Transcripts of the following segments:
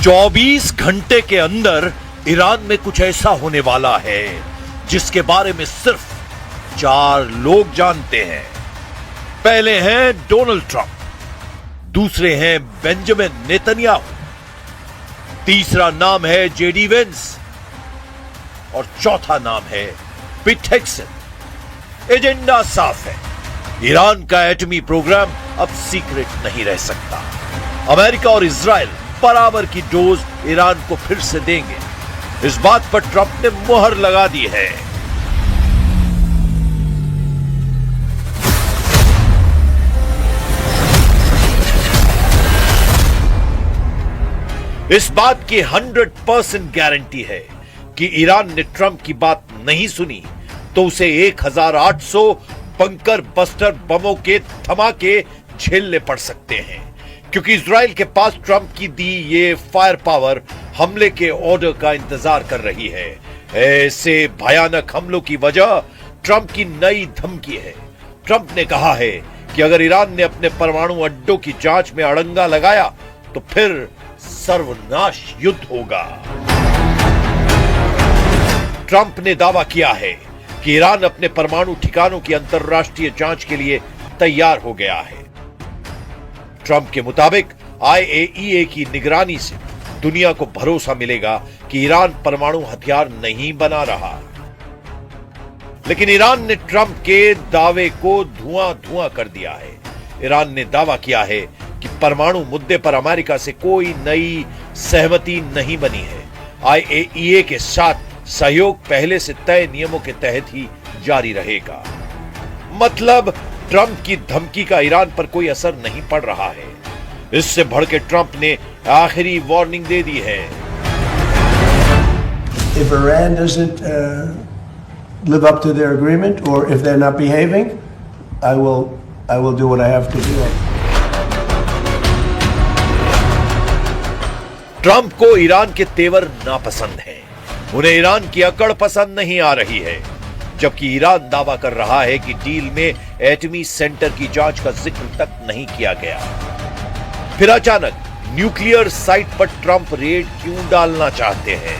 24 घंटे के अंदर ईरान में कुछ ऐसा होने वाला है जिसके बारे में सिर्फ 4 लोग जानते हैं। पहले हैं डोनाल्ड ट्रंप, दूसरे हैं बेंजामिन नेतन्याहू, तीसरा नाम है जेडी वेंस और चौथा नाम है पिट हेग्सेथ। एजेंडा साफ है, ईरान का एटमी प्रोग्राम अब सीक्रेट नहीं रह सकता। अमेरिका और इजराइल बराबर की डोज ईरान को फिर से देंगे, इस बात पर ट्रंप ने मुहर लगा दी है। इस बात की 100% गारंटी है कि ईरान ने ट्रंप की बात नहीं सुनी तो उसे 1800 बंकर बस्टर बमों के धमाके झेलने पड़ सकते हैं, क्योंकि इजराइल के पास ट्रंप की दी ये फायर पावर हमले के ऑर्डर का इंतजार कर रही है। ऐसे भयानक हमलों की वजह ट्रंप की नई धमकी है। ट्रंप ने कहा है कि अगर ईरान ने अपने परमाणु अड्डों की जांच में अड़ंगा लगाया तो फिर सर्वनाश युद्ध होगा। ट्रंप ने दावा किया है कि ईरान अपने परमाणु ठिकानों की अंतर्राष्ट्रीय जांच के लिए तैयार हो गया है। ट्रंप के मुताबिक IAEA की निगरानी से दुनिया को भरोसा मिलेगा कि ईरान परमाणु हथियार नहीं बना रहा। लेकिन ईरान ने ट्रंप के दावे को धुआं-धुआं कर दिया है। ईरान ने दावा किया है कि परमाणु मुद्दे पर अमेरिका से कोई नई सहमति नहीं बनी है। IAEA के साथ सहयोग पहले से तय नियमों के तहत ही जारी रहेगा। मतलब ट्रंप की धमकी का ईरान पर कोई असर नहीं पड़ रहा है। इससे भड़के ट्रंप ने आखिरी वार्निंग दे दी है। If Iran doesn't live up to their agreement or if they're not behaving, I will do what I have to do. Trump को ईरान के तेवर नापसंद हैं। उन्हें ईरान की अकड़ पसंद नहीं आ रही है, जबकि ईरान दावा कर रहा है कि डील में एटमी सेंटर की जांच का जिक्र तक नहीं किया गया। फिर अचानक न्यूक्लियर साइट पर ट्रंप रेड क्यों डालना चाहते हैं?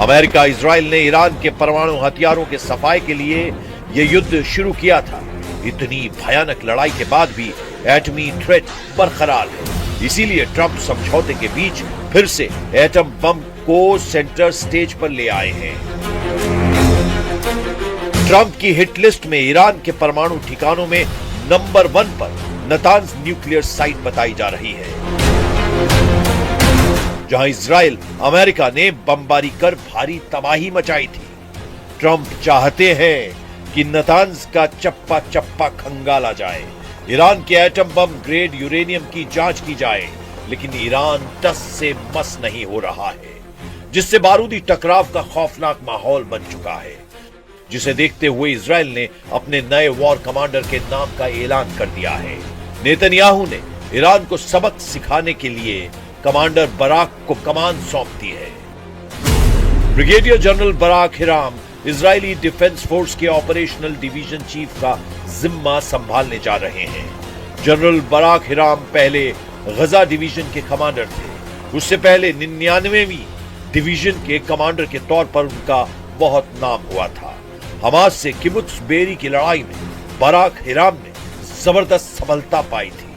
अमेरिका इजराइल ने ईरान के परमाणु हथियारों के सफाई के लिए यह युद्ध शुरू किया था। इतनी भयानक लड़ाई के बाद भी एटमी थ्रेट बरकरार है। इसीलिए ट्रंप समझौते के बीच फिर से एटम बम को सेंटर स्टेज पर ले आए हैं। ट्रंप की हिट लिस्ट में ईरान के परमाणु ठिकानों में नंबर 1 पर नतांज न्यूक्लियर साइट बताई जा रही है, जहां इजराइल अमेरिका ने बमबारी कर भारी तबाही मचाई थी। ट्रंप चाहते हैं कि नतांज का चप्पा चप्पा खंगाला जाए, ईरान के एटम बम ग्रेड यूरेनियम की जांच की जाए, लेकिन ईरान टस से मस नहीं हो रहा है, जिससे बारूदी टकराव का खौफनाक माहौल बन चुका है, जिसे देखते हुए इजराइल ने अपने नए वॉर कमांडर के नाम का ऐलान कर दिया है। नेतन्याहू ने ईरान को सबक सिखाने के लिए कमांडर बराक को कमान सौंप दी है। Brigadier general Barak Hiram Israeli defence force के ऑपरेशनल डिवीजन चीफ का जिम्मा संभालने जा रहे हैं। जनरल बराक हिराम पहले गजा डिवीजन के कमांडर थे। उससे पहले 99वीं डिवीजन के कमांडर के तौर पर उनका बहुत नाम हुआ था। हमास से किबुत्स बेरी की लड़ाई में बराक हिराम ने जबरदस्त सफलता पाई थी।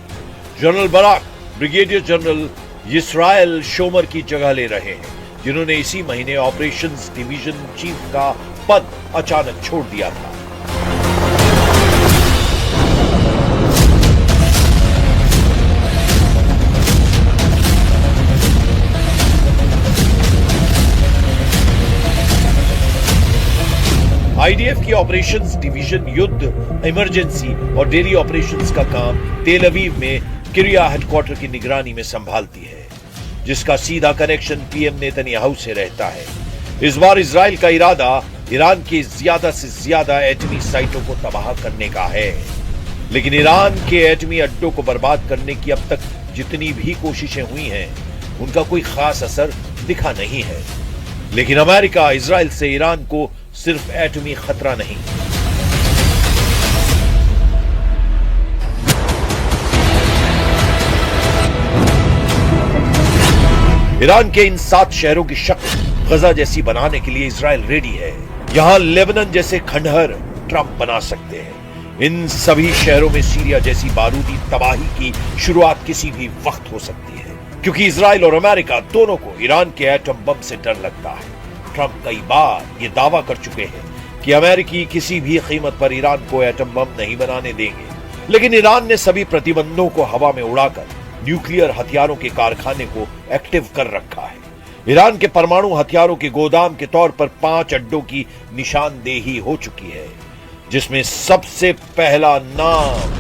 General Barak brigadier general Israel Shomer की जगह ले रहे हैं, जिन्होंने इसी महीने ऑपरेशंस डिवीजन चीफ का पद अचानक छोड़ दिया था। आईडीएफ की ऑपरेशंस डिवीजन युद्ध, इमरजेंसी और डेली ऑपरेशंस का काम तेल अवीव में किरिया हेडक्वार्टर की निगरानी में संभालती है, जिसका सीधा कनेक्शन पीएम नेतन्याहू से रहता है। इस बार इजराइल का इरादा ईरान की ज्यादा से ज्यादा एटमी साइटों को तबाह करने का है। लेकिन ईरान के एटमी अड्डों को बर्बाद करने की अब तक जितनी भी कोशिशें हुई हैं, उनका कोई खास असर दिखा नहीं है। लेकिन अमेरिका इजराइल से ईरान को सिर्फ एटमी खतरा नहीं, ईरान के इन 7 शहरों की शक्ल गजा जैसी बनाने के लिए इजराइल रेडी है। यहां लेबनान जैसे खंडहर ट्रंप बना सकते हैं। इन सभी शहरों में सीरिया जैसी बारूदी तबाही की शुरुआत किसी भी वक्त हो सकती है, क्योंकि इजराइल और अमेरिका दोनों को ईरान के एटम बम से डर लगता है। ट्रंप कई बार ये दावा कर चुके हैं कि अमेरिकी किसी भी कीमत पर ईरान को एटम बम नहीं बनाने देंगे, लेकिन ईरान ने सभी प्रतिबंधों को हवा में उड़ाकर न्यूक्लियर हथियारों के कारखाने को एक्टिव कर रखा है। ईरान के परमाणु हथियारों के गोदाम के तौर पर 5 अड्डों की निशानदेही हो चुकी है, जिसमें सबसे पहला नाम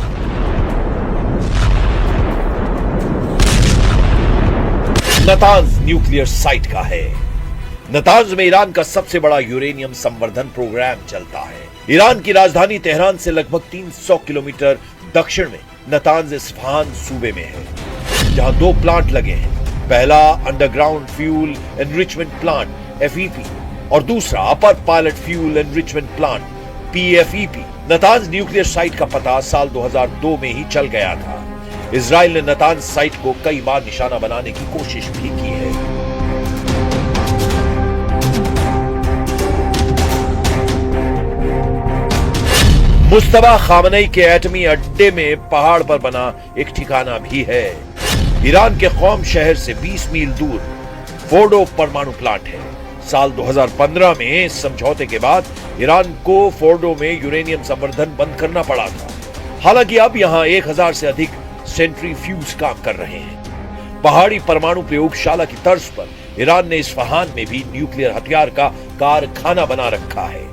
नतांज न्यूक्लियर साइट का है। नतांज में ईरान का सबसे बड़ा यूरेनियम संवर्धन प्रोग्राम चलता है। ईरान की राजधानी तेहरान से लगभग 300 किलोमीटर दक्षिण में नतांज इस्फहान सूबे में है, जहां 2 प्लांट लगे हैं। पहला underground fuel enrichment plant FEP और दूसरा upper pilot fuel enrichment plant PFEP। Natanz nuclear site का पता साल 2002 में ही चल गया था। इजराइल ने नतांज साइट को कई बार निशाना बनाने की कोशिश भी की है। मुस्तफा खामनेई के एटमी अड्डे में पहाड़ पर बना एक ठिकाना भी है। ईरान के कौम शहर से 20 मील दूर फोर्डो परमाणु प्लांट है। साल 2015 में इस समझौते के बाद ईरान को फोर्डो में यूरेनियम संवर्धन बंद करना पड़ा था। हालांकि अब यहां 1000 से अधिक सेंट्रीफ्यूज काम कर रहे हैं। पहाड़ी परमाणु प्रयोगशाला की तर्ज पर ईरान ने इस्फहान में भी न्यूक्लियर हथियार का कारखाना बना रखा है,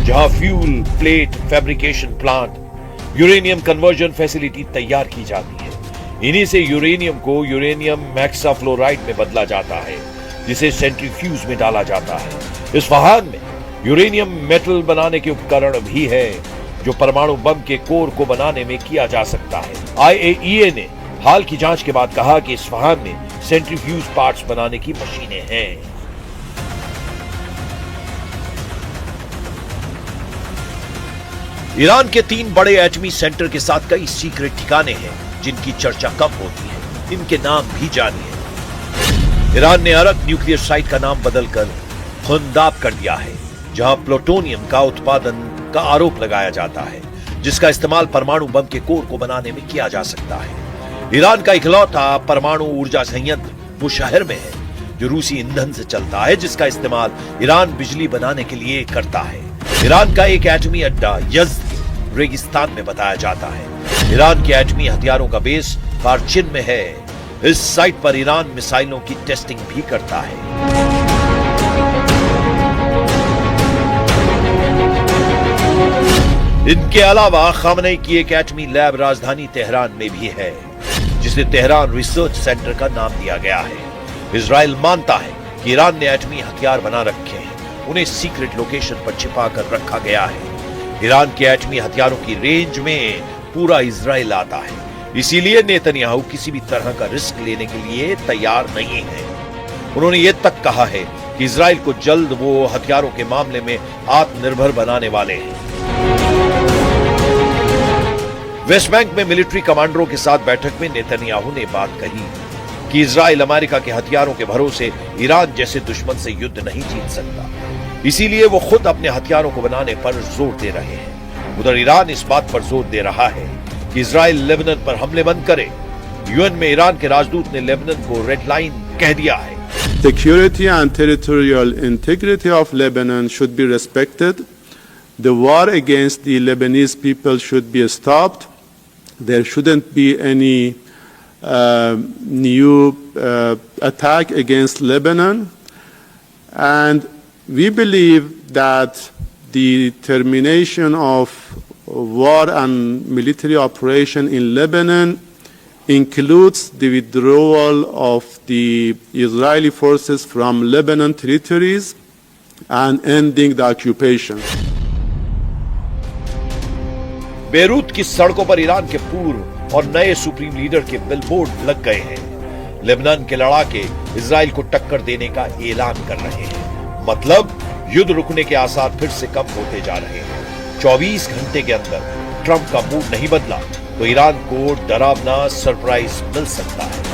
जहां fuel plate fabrication plant, uranium conversion facility तैयार की जाती है। इन्हीं से यूरेनियम को यूरेनियम हेक्साफ्लोराइड में बदला जाता है, जिसे सेंट्रीफ्यूज में डाला जाता है। इस्फहान में यूरेनियम मेटल बनाने के उपकरण भी है, जो परमाणु बम के कोर को बनाने में किया जा सकता है। IAEA ने हाल की जांच के बाद कहा कि इस्फहान में सेंट्रीफ्यूज पार्ट्स बनाने की मशीनें हैं। ईरान के 3 बड़े एटमी सेंटर के साथ कई सीक्रेट ठिकाने हैं, जिनकी चर्चा कम होती है। इनके नाम भी जानिए। ईरान ने अरक न्यूक्लियर साइट का नाम बदलकर खुंदाब कर दिया है, जहां प्लूटोनियम का उत्पादन का आरोप लगाया जाता है, जिसका इस्तेमाल परमाणु बम के कोर को बनाने में किया जा सकता है। ईरान का इकलौता परमाणु ऊर्जा संयंत्र वो शहर में है, जो रूसी ईंधन से चलता है, जिसका इस्तेमाल ईरान बिजली बनाने के लिए करता है। ईरान का एक एटमी अड्डा यज़्द रेगिस्तान में बताया जाता है। ईरान के एटमी हथियारों का बेस फारचिन में है। इस साइट पर ईरान मिसाइलों की टेस्टिंग भी करता है। इनके अलावा खामनेई की एक एटमी लैब राजधानी तेहरान में भी है, जिसे तेहरान रिसर्च सेंटर का नाम दिया गया है। इजराइल मानता है कि ईरान ने एटमी हथियार बना रखे हैं, उन्हें सीक्रेट लोकेशन पर छिपा कर रखा गया है। ईरान के एटमी हथियारों की रेंज में पूरा इजराइल आता है, इसीलिए नेतन्याहू किसी भी तरह का रिस्क लेने के लिए तैयार नहीं है। उन्होंने ये तक कहा है कि इजराइल को जल्द वो हथियारों के मामले में आत्मनिर्भर बनाने वाले हैं। वेस्ट बैंक में मिलिट्री कमांडरों के साथ बैठक में नेतन्याहू ने बात कही कि इजराइल अमेरिका के हथियारों के भरोसे ईरान जैसे दुश्मन से युद्ध नहीं जीत सकता, इसीलिए वो खुद अपने हथियारों को बनाने पर जोर दे रहे हैं। उधर ईरान इस बात पर जोर दे रहा है कि इजराइल लेबनान पर हमले बंद करे। यूएन में ईरान के राजदूत ने लेबनान को रेड लाइन कह दिया है। Security and territorial integrity of Lebanon should be respected. The war against the Lebanese people should be stopped. There shouldn't be any new attack against Lebanon. And we believe that the termination of war and military operation in Lebanon includes the withdrawal of the Israeli forces from Lebanon territories and ending the occupation. Beirut की सड़कों पर Iran के पूर्व और नए supreme leader के billboard लग गए हैं। लेबनान के लड़ाके इजराइल को टक्कर देने का ऐलान कर रहे हैं। मतलब युद्ध रुकने के आसार फिर से कम होते जा रहे हैं। 24 घंटे के अंदर ट्रंप का मूड नहीं बदला तो ईरान को डरावना सरप्राइज मिल सकता है।